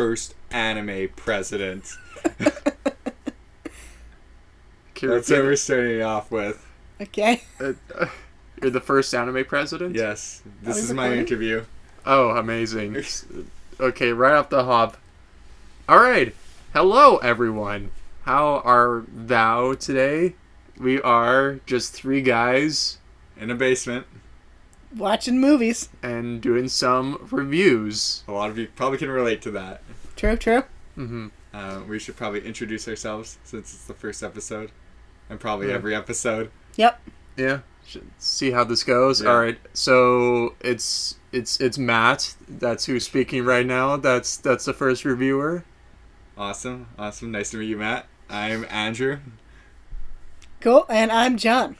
first anime president. That's what we're starting off with. Okay. You're the first anime president? Yes. This is my interview. Oh, amazing. Okay, right off the hop. Alright. Hello, everyone. How are thou today? We are just three guys in a basement. Watching movies. And doing some reviews. A lot of you probably can relate to that. True. Mm-hmm. We should probably introduce ourselves since it's the first episode. And probably every episode. Yep. Yeah. Should see how this goes. Yeah. Alright. So it's Matt. That's who's speaking right now. That's the first reviewer. Awesome. Nice to meet you, Matt. I'm Andrew. Cool. And I'm John.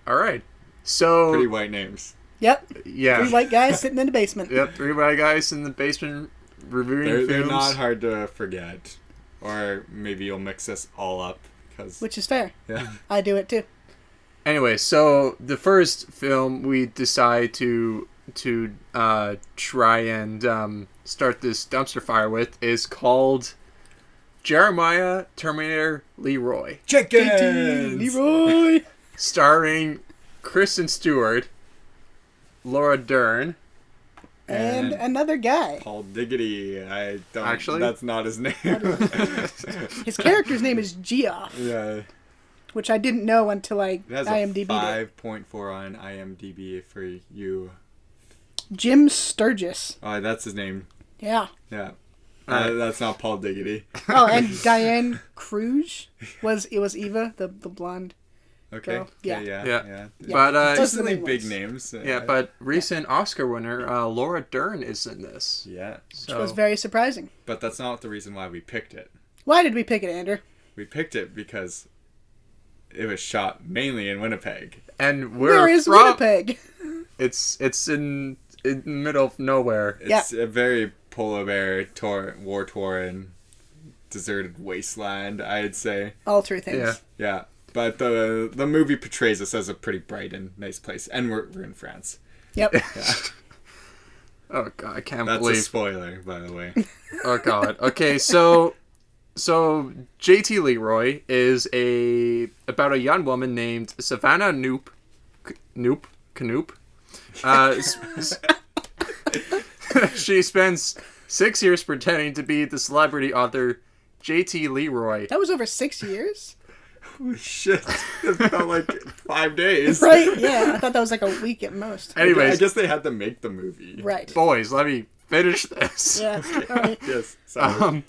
Alright. So pretty white names. Yep. Yeah. Three white guys sitting in the basement. Yep. Three white guys in the basement reviewing films. They're not hard to forget. Or maybe you'll mix us all up. Which is fair. Yeah. I do it too. Anyway, so the first film we decide to try and start this dumpster fire with is called Jeremiah Terminator LeRoy. Jenkins! JT LeRoy! Starring Kristen Stewart, Laura Dern, and another guy. Paul Diggity. I don't... Actually? That's not his name. His character's name is Geoff. Yeah. Which I didn't know until I IMDb'd it has a 5.4 on IMDb for you. Jim Sturgis. Oh, that's his name. Yeah. Yeah. That's not Paul Diggity. Oh, and Diane Cruz was Eva, the blonde. Okay. Girl. Yeah. Yeah. But those are the big names. Yeah, but recent Oscar winner Laura Dern is in this. Yeah. Which was very surprising. But that's not the reason why we picked it. Why did we pick it, Andrew? We picked it because it was shot mainly in Winnipeg. And where is Winnipeg? It's in the middle of nowhere. It's a very polar bear, war-torn, deserted wasteland, I'd say. All true things. Yeah. But the movie portrays us as a pretty bright and nice place. And we're in France. Yep. Yeah. Oh, God, I can't believe... believe... That's a spoiler, by the way. Oh, God. Okay, so JT LeRoy is about a young woman named Savannah Knoop. She spends 6 years pretending to be the celebrity author JT LeRoy. That was over 6 years? Holy shit. It felt like 5 days. Right, yeah. I thought that was like a week at most. Anyways. I guess they had to make the movie. Right. Boys, let me finish this. Yeah. All right. Yes. Sorry.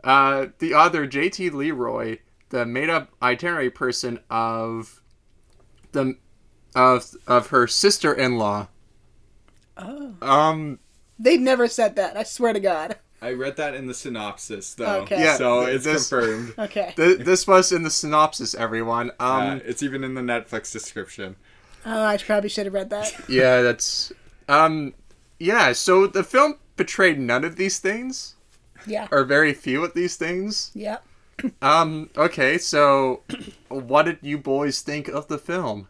The author JT LeRoy, the made-up itinerary person of her sister-in-law. Oh. They never said that. I swear to God. I read that in the synopsis, though. Okay. Yeah, so it's confirmed. Okay. This was in the synopsis, everyone. It's even in the Netflix description. Oh, I probably should have read that. Yeah, that's... Yeah, so the film portrayed none of these things. Yeah. Or very few of these things. Yeah. Okay, so what did you boys think of the film?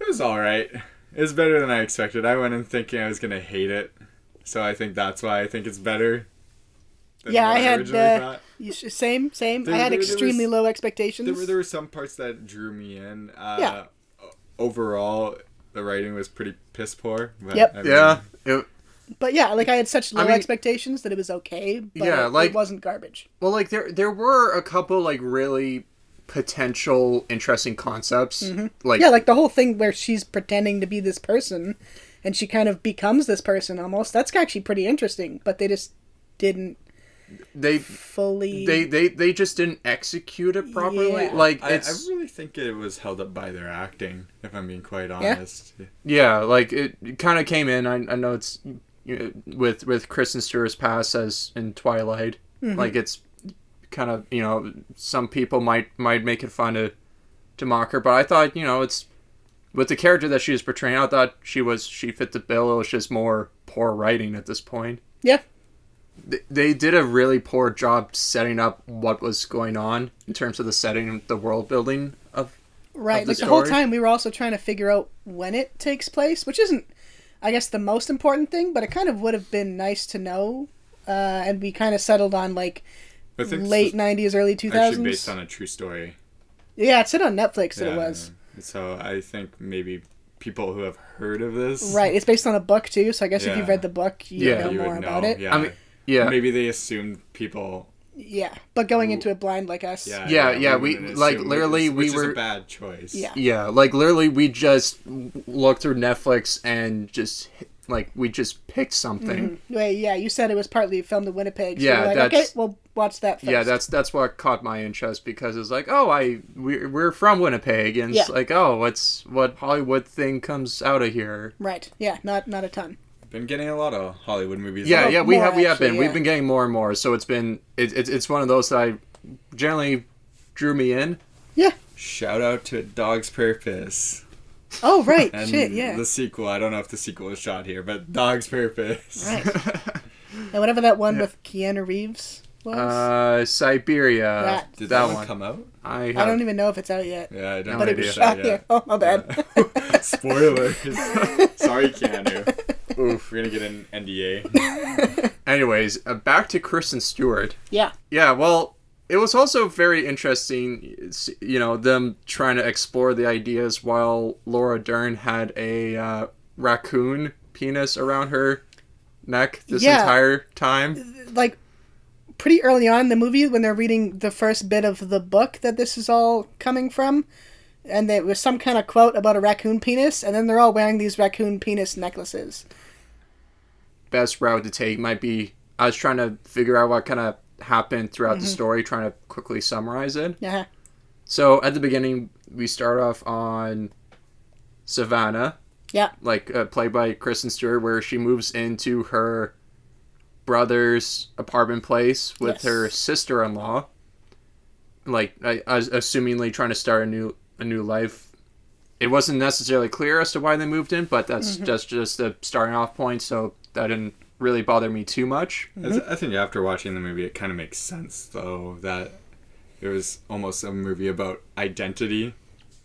It was alright. It was better than I expected. I went in thinking I was going to hate it. So I think that's why I think it's better. Yeah, I had... thought. Same. I had extremely low expectations. There were some parts that drew me in. Overall, the writing was pretty piss poor. But, Yep. I mean, Yeah. But yeah, like I had such low expectations that it was okay, but it wasn't garbage. Well, like there were a couple like really potential interesting concepts. Mm-hmm. Like the whole thing where she's pretending to be this person and she kind of becomes this person almost. That's actually pretty interesting, but they just didn't fully they just didn't execute it properly. Yeah. Like I really think it was held up by their acting, if I'm being quite honest. Yeah, like it kind of came in. I know it's with Kristen Stewart's past as in Twilight. Mm-hmm. Like it's kind of, some people might make it fun to mock her, but I thought, it's with the character that she was portraying, I thought she fit the bill. It was just more poor writing at this point. Yeah. They did a really poor job setting up what was going on in terms of the setting, the world building of right. the like story. The whole time we were also trying to figure out when it takes place, which isn't I guess, the most important thing, but it kind of would have been nice to know. And we kind of settled on, like, late 90s, early 2000s. Actually based on a true story. Yeah, it said on Netflix that it was. So I think maybe people who have heard of this... Right, it's based on a book, too, so I guess if you've read the book, you know more about it. Yeah. I mean, maybe they assumed people... Yeah, but going into it blind like us. We like literally which were is a bad choice. Yeah, like literally we just looked through Netflix and just we just picked something. Mm-hmm. Wait, yeah, you said it was partly filmed in Winnipeg. So yeah, like, okay, we'll watch that first. Yeah, that's what caught my interest because it's like, oh, we're from Winnipeg, and it's like, oh, what Hollywood thing comes out of here? Right. Yeah, not a ton. Been getting a lot of Hollywood movies. We have been. We've been getting more and more. So it's one of those that I generally drew me in. Yeah. Shout out to Dog's Purpose. Oh right, and shit, yeah. The sequel. I don't know if the sequel was shot here, but Dog's Purpose. Right. And whatever that one with Keanu Reeves was. Siberia. Did that one come out? I don't even know if it's out yet. Yeah, I don't. But it was shot here. Oh, my bad. Spoilers. Sorry, Keanu. Oof, we're gonna get an NDA. Anyways, back to Kristen Stewart. Yeah. Yeah, well, it was also very interesting, them trying to explore the ideas while Laura Dern had a raccoon penis around her neck this entire time. Like, pretty early on in the movie, when they're reading the first bit of the book that this is all coming from, and there was some kind of quote about a raccoon penis, and then they're all wearing these raccoon penis necklaces. Best route to take might be, I was trying to figure out what kind of happened throughout the story, trying to quickly summarize it. Yeah. So at the beginning, we start off on Savannah. Yeah. Played by Kristen Stewart, where she moves into her brother's apartment place with her sister-in-law. Assumingly trying to start a new life. It wasn't necessarily clear as to why they moved in, but that's just the starting off point, so that didn't really bother me too much. I think after watching the movie, it kind of makes sense, though, that it was almost a movie about identity.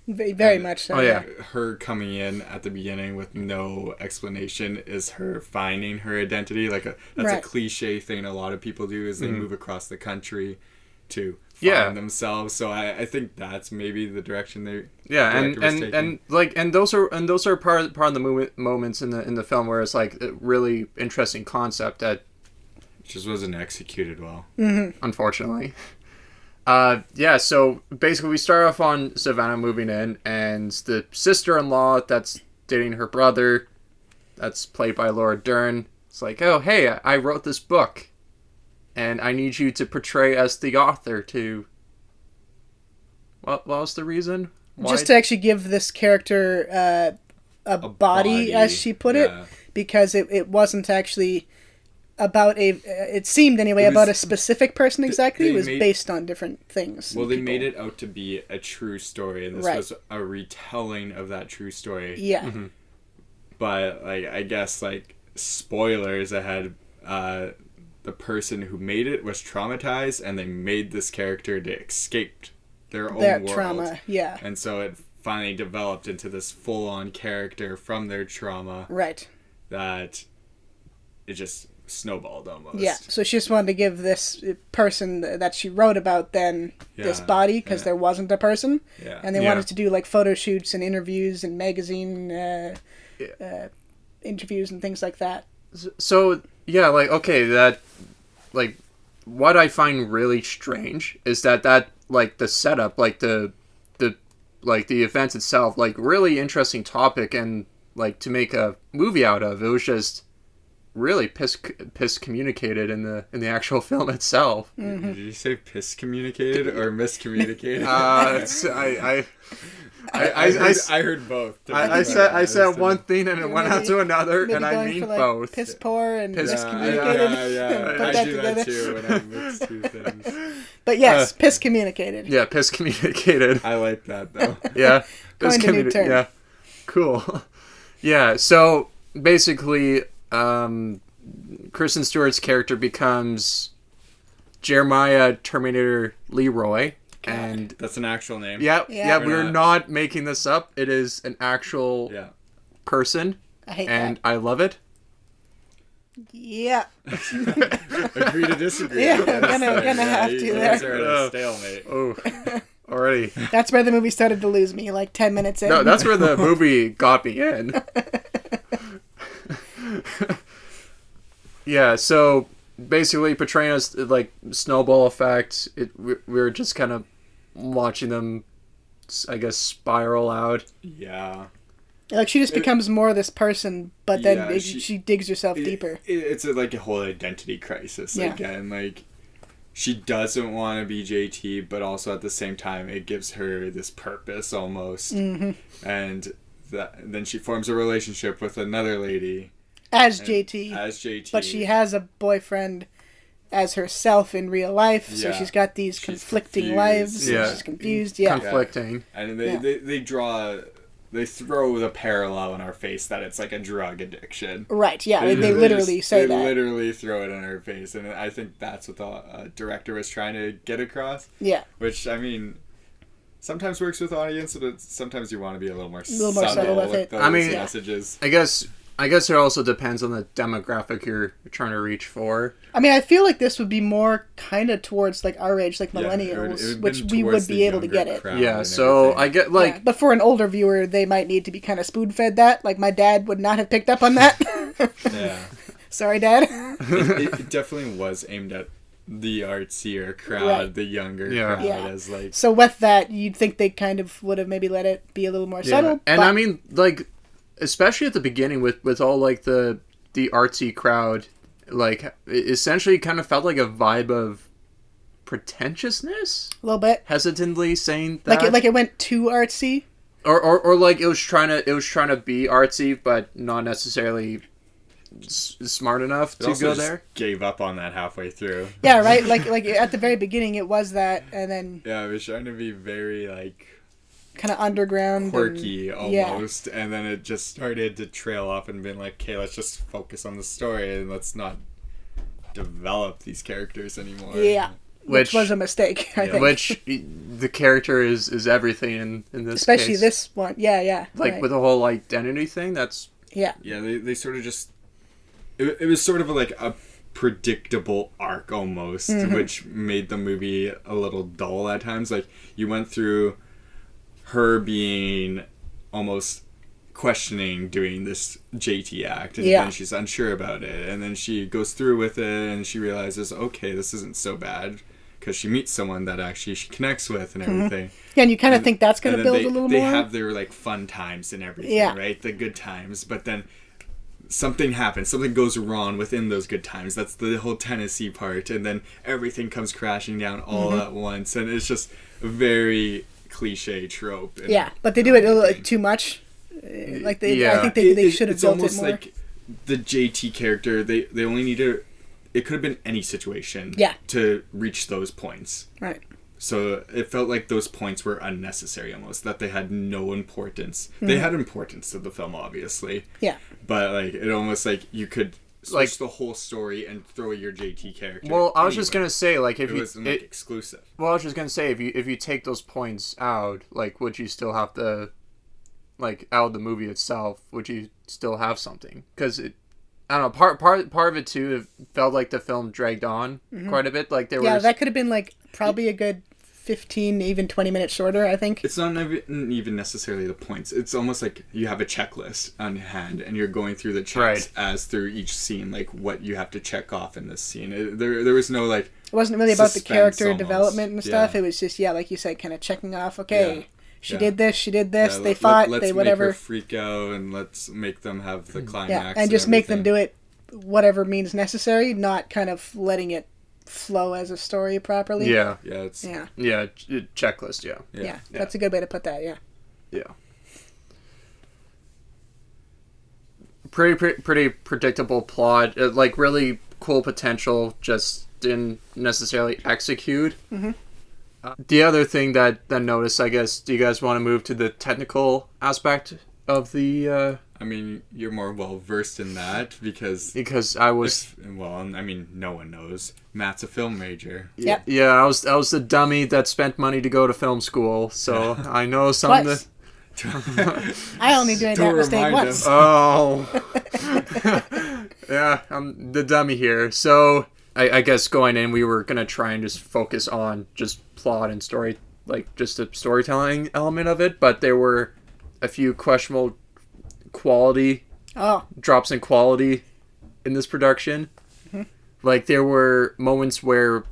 Very much so. Oh, yeah. Her coming in at the beginning with no explanation is her finding her identity. That's a cliche thing a lot of people do, is they move across the country to find themselves. So I think that's maybe the direction they and those are part of the moments in the film where it's like a really interesting concept that just wasn't executed well. Unfortunately. So basically we start off on Savannah moving in, and the sister-in-law that's dating her brother, that's played by Laura Dern, it's like, oh, hey, I wrote this book, and I need you to portray as the author to... What was the reason? Why? Just to actually give this character a body, as she put it, because it wasn't actually... about it seemed anyway about a specific person exactly. It was based on different things. Well, they made it out to be a true story, and this was a retelling of that true story. Yeah. But I guess spoilers ahead, the person who made it was traumatized, and they made this character to escape their own world. Trauma, yeah. And so it finally developed into this full-on character from their trauma. Right. That it just snowballed almost. Yeah, so she just wanted to give this person that she wrote about this body, because there wasn't a person. Yeah. And they wanted to do photo shoots and interviews and magazine interviews and things like that. So, what I find really strange is that the setup, the events itself, really interesting topic, and to make a movie out of, it was just really piss communicated in the actual film itself. Did you say piss communicated or miscommunicated? I heard both. I said one thing and it went out to another, and I mean both. Piss poor and miscommunicated. Yeah. Put I that do together. that too when I mix two things. But yes, piss communicated. Yeah, piss communicated. I like that though. Yeah, piss communicated. Yeah, cool. Yeah, so basically, Kristen Stewart's character becomes Jeremiah Terminator LeRoy. God, and that's an actual name. Yeah, we're not making this up. It is an actual person. I hate and that. I love it. Yeah. Agree to disagree. Yeah, gonna have to You there. guys are at a stalemate. Oh, already. That's where the movie started to lose me, like 10 minutes in. No, that's where the movie got me in. Yeah, so basically portraying us like snowball effect. We were just kind of watching them, I guess, spiral out. Yeah. Like, she just becomes more this person, but then she digs herself deeper. It's like a whole identity crisis again. Like, she doesn't want to be JT, but also at the same time, it gives her this purpose almost. Mm-hmm. And then she forms a relationship with another lady. As JT. But she has a boyfriend as herself in real life, so she's got these conflicting lives. Yeah. She's confused, yeah. Conflicting. And they throw the parallel in our face that it's like a drug addiction. Right, yeah, they literally say that. They literally throw it in our face, and I think that's what the director was trying to get across. Yeah. Which, I mean, sometimes works with audience, but sometimes you want to be a little more subtle with it. Those messages. I guess it also depends on the demographic you're trying to reach for. I mean, I feel like this would be more kind of towards like our age, like millennials, which we would be able to get it. Yeah, so I get like... Yeah, but for an older viewer, they might need to be kind of spoon-fed that. Like, my dad would not have picked up on that. Yeah. Sorry, Dad. It definitely was aimed at the artsier crowd, the younger crowd. Yeah. As like... So with that, you'd think they kind of would have maybe let it be a little more subtle. And I mean, like... especially at the beginning with all like the artsy crowd, like it essentially kind of felt like a vibe of pretentiousness. A little bit. Hesitantly saying that. Like it went too artsy. Or like it was trying to be artsy, but not necessarily smart enough to go there. Gave up on that halfway through. Yeah, right. Like at the very beginning, it was that, and then it was trying to be very like. Kind of underground, quirky almost, and then it just started to trail off and been like, okay, let's just focus on the story and let's not develop these characters anymore. Yeah, which was a mistake, I think. Which the character is everything in this especially case. this one. Yeah. Like with the whole identity thing, that's yeah. They sort of just it was sort of like a predictable arc almost, which made the movie a little dull at times. Like you went through her being almost questioning doing this JT act, and then she's unsure about it, and then she goes through with it and she realizes, okay, this isn't so bad, because she meets someone that actually she connects with and everything. Yeah, and you kind of think that's going to build a little more. They have their like fun times and everything, right? The good times, but then something happens, something goes wrong within those good times. That's the whole Tennessee part, and then everything comes crashing down all at once, and it's just very cliche trope. But they do it a little too much. I think they should have built it more. Like the JT character, they only needed. It could have been any situation. To reach those points. Right. So it felt like those points were unnecessary almost. That they had no importance. They had importance to the film, obviously. Yeah. But like it almost like you could. Switch the whole story and throw your JT character. Well, I was just gonna say, like, if it wasn't exclusive. Well, I was just gonna say, if you take those points out, like, would you still have to, like, out of the movie itself, would you still have something? Because I don't know, part of it too, it felt like the film dragged on quite a bit. Like that could have been like probably a good 15, even 20 minutes shorter, I think. It's not even necessarily the points. It's almost like you have a checklist on hand and you're going through the checks as through each scene, like what you have to check off in this scene. There was no like. It wasn't really about the character development and stuff. It was just like you said, kind of checking off. Okay, she did this. She did this. They fought. They whatever. Let's make her freak out and let's make them have the climax. Yeah, and just make them do it, whatever means necessary, not kind of letting it flow as a story properly. Checklist. Yeah, that's a good way to put that. Yeah. Pretty predictable plot. Like really cool potential, just didn't necessarily execute. The other thing that I noticed, I guess, do you guys want to move to the technical aspect of the? I mean, you're more well versed in that because I was. No one knows. Matt's a film major. Yep. Yeah, I was the dummy that spent money to go to film school, so I know some of the. I only made that mistake once. Oh. Yeah, I'm the dummy here. So, I guess going in, we were going to try and just focus on just plot and story, like just the storytelling element of it, but there were a few questionable drops in quality in this production. Mm-hmm. Like, there were moments where,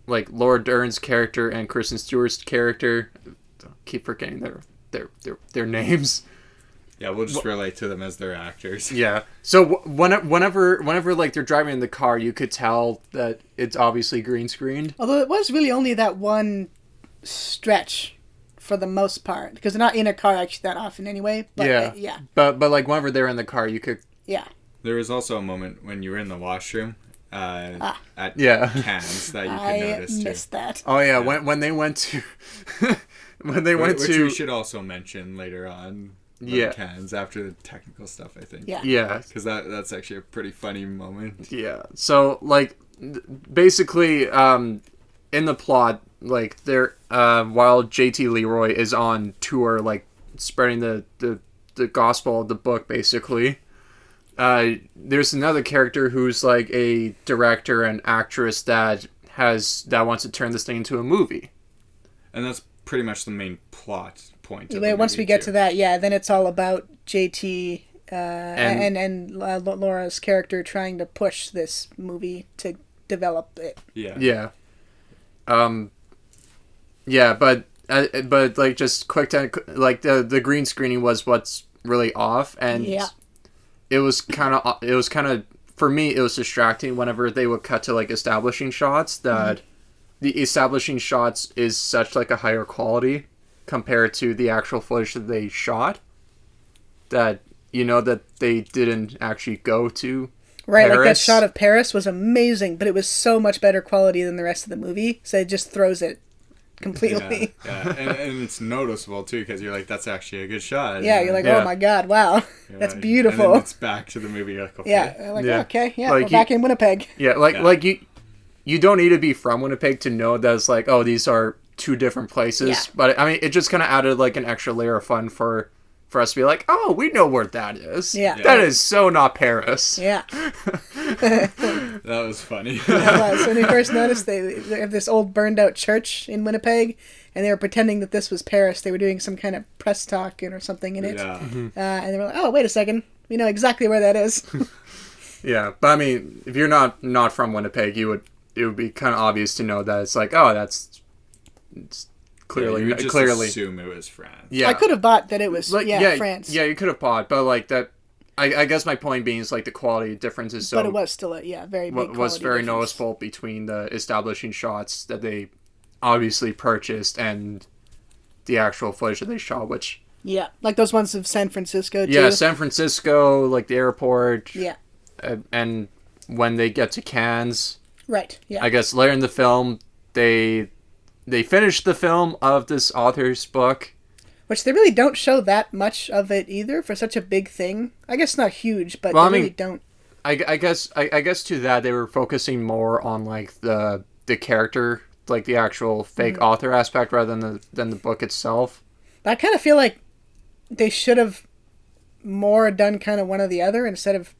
like, Laura Dern's character and Kristen Stewart's character, I keep forgetting their names. Yeah, we'll just relate to them as their actors. Yeah. So whenever like they're driving in the car, you could tell that it's obviously green screened. Although it was really only that one stretch for the most part, because they're not in a car actually that often anyway. But, yeah. But like whenever they're in the car, you could. Yeah. There was also a moment when you were in the washroom at Cannes that you could notice too. I missed that. Oh yeah, when they went to which we should also mention later on. Cannes after the technical stuff, I think. Yeah. Because that's actually a pretty funny moment. Yeah. So like, basically, in the plot, like they're while JT LeRoy is on tour, like spreading the gospel of the book, basically. There's another character who's like a director and actress that wants to turn this thing into a movie. And that's pretty much the main plot point. Once we get to that, then it's all about JT and Laura's character trying to push this movie to develop it. Yeah. But like just quick time, like the green screening was what's really off, and it was kind of for me it was distracting whenever they would cut to like establishing shots that the establishing shots is such like a higher quality compared to the actual footage that they shot, that that they didn't actually go to Paris. Like that shot of Paris was amazing, but it was so much better quality than the rest of the movie, so it just throws it completely. Yeah. And it's noticeable too, because you're like, that's actually a good shot. Yeah, you're like, oh my god, wow, that's beautiful. And then it's back to the movie. You're like, okay. We're back in Winnipeg. Yeah, like you don't need to be from Winnipeg to know that it's like, oh, these are two different places. Yeah. But I mean, it just kind of added like an extra layer of fun for us to be like, oh, we know where that is. Yeah. That is so not Paris. Yeah. That was funny. It was. When we first noticed they have this old burned out church in Winnipeg, and they were pretending that this was Paris. They were doing some kind of press talk or something in it. Yeah. And they were like, oh, wait a second. We know exactly where that is. Yeah. But I mean, if you're not from Winnipeg, it would be kind of obvious to know that it's like, oh, it's clearly. You would just assume it was France. Yeah. I could have bought that it was France. Yeah, you could have bought, but like that. I guess my point being is like the quality difference is so. But it was still very big. Was very difference. noticeable between the establishing shots that they obviously purchased and the actual footage that they shot, which. Yeah, like those ones of San Francisco too. Yeah, San Francisco, like the airport. Yeah. And when they get to Cannes. Right. Yeah. I guess later in the film, they finished the film of this author's book. Which they really don't show that much of it either for such a big thing. I guess not huge, but they really don't. I guess to that they were focusing more on like the character, like the actual fake author aspect rather than the book itself. But I kind of feel like they should have more done kind of one or the other instead of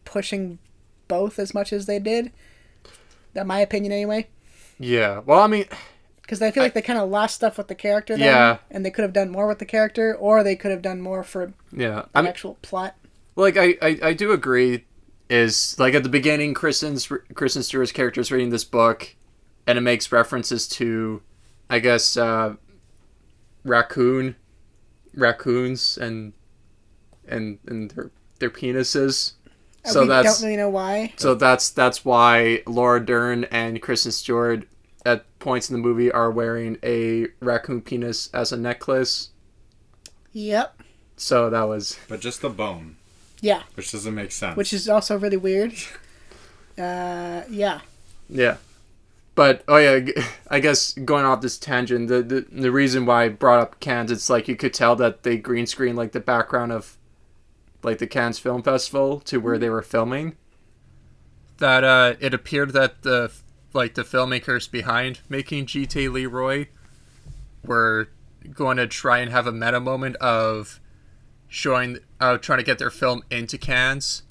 pushing both as much as they did. That's my opinion anyway. Yeah. Well, I mean, because I feel like they kind of lost stuff with the character then, and they could have done more with the character, or they could have done more for the actual plot. Like, I do agree, is, like, at the beginning, Kristen Stewart's character is reading this book, and it makes references to, I guess, raccoons and their penises. So we don't really know why. So that's why Laura Dern and Kristen Stewart at points in the movie are wearing a raccoon penis as a necklace. Yep. So that was... But just the bone. Yeah. Which doesn't make sense. Which is also really weird. Yeah. Yeah. But, oh yeah, I guess going off this tangent, the reason why I brought up Cannes, it's like you could tell that they green screened like the background of like the Cannes Film Festival to where they were filming. That it appeared that the filmmakers behind making JT LeRoy were going to try and have a meta moment of trying to get their film into Cannes,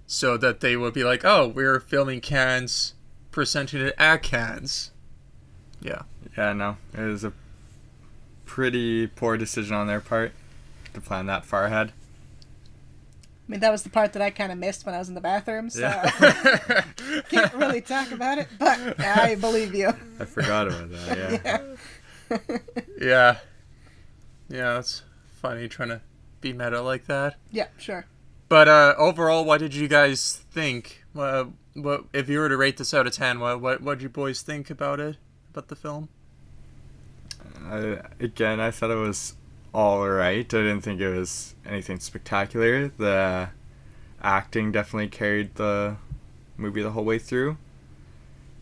so that they would be like, oh, we're filming Cannes, presenting it at Cannes. Yeah. Yeah, no. It was a pretty poor decision on their part to plan that far ahead. I mean, that was the part that I kind of missed when I was in the bathroom, so can't really talk about it, but I believe you. I forgot about that, Yeah. Yeah, it's funny trying to be meta like that. Yeah, sure. But overall, what did you guys think? What if you were to rate this out of 10? What did you boys think about it? About the film? Again, I thought it was all right. I didn't think it was anything spectacular. The acting definitely carried the movie the whole way through.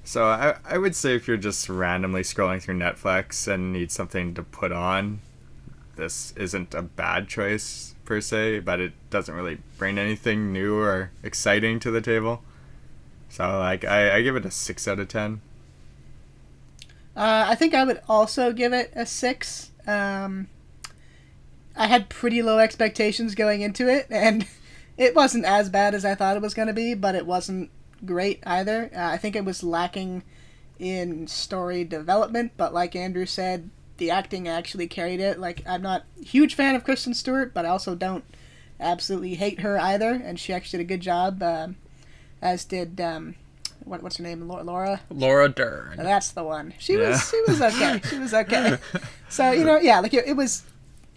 So I would say if you're just randomly scrolling through Netflix and need something to put on, this isn't a bad choice per se, but it doesn't really bring anything new or exciting to the table. So like I give it a 6 out of 10. I think I would also give it a 6. I had pretty low expectations going into it, and it wasn't as bad as I thought it was going to be, but it wasn't great either. I think it was lacking in story development, but like Andrew said, the acting actually carried it. Like, I'm not a huge fan of Kristen Stewart, but I also don't absolutely hate her either, and she actually did a good job, as did, what's her name, Laura? Laura Dern. That's the one. She was okay. She was okay. So, yeah, like it was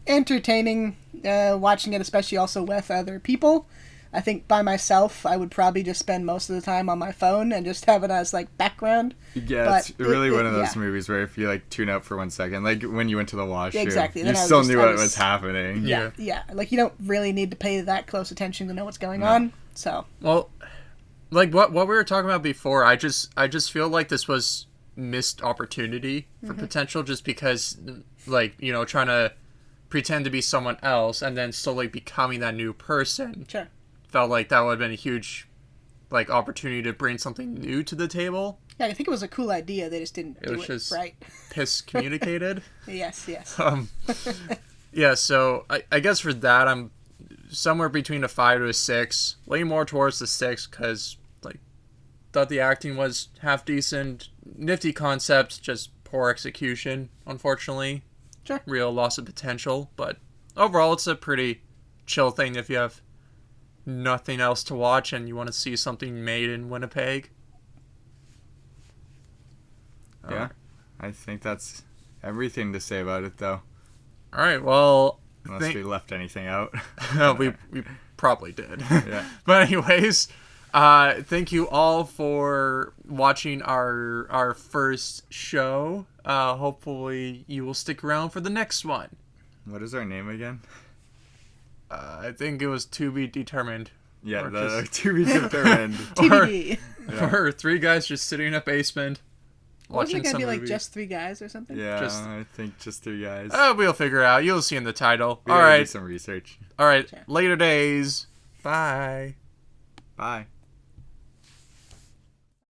entertaining watching it, especially also with other people. I think by myself, I would probably just spend most of the time on my phone and just have it as like background. Yeah, but it's really one of those movies where if you like tune out for 1 second, like when you went to the washroom, exactly. You still knew what was happening. Yeah. Like you don't really need to pay that close attention to know what's going on. So well, like what we were talking about before, I just feel like this was missed opportunity for potential, just because like trying to pretend to be someone else and then slowly becoming that new person. Sure. Felt like that would have been a huge like opportunity to bring something new to the table. Yeah, I think it was a cool idea. They just didn't do it just right. Piss communicated. Yes. Yeah, so I guess for that I'm somewhere between a 5 to a 6. Leaning more towards the 6 because like thought the acting was half decent, nifty concept, just poor execution, unfortunately. Sure. Real loss of potential, but overall it's a pretty chill thing if you have nothing else to watch and you want to see something made in Winnipeg. Yeah, I think that's everything to say about it, though. All right, well, unless we left anything out. we probably did. Yeah. But anyways, thank you all for watching our first show. Hopefully you will stick around for the next one. What is our name again? I think it was to be determined. Yeah, to be determined. TBD. Or 3 guys just sitting in a basement watching some movie. Wasn't it going to be like just 3 guys or something? Yeah, I think just 3 guys. We'll figure it out. You'll see in the title. All right. Do some research. All right. Later days. Bye. Bye.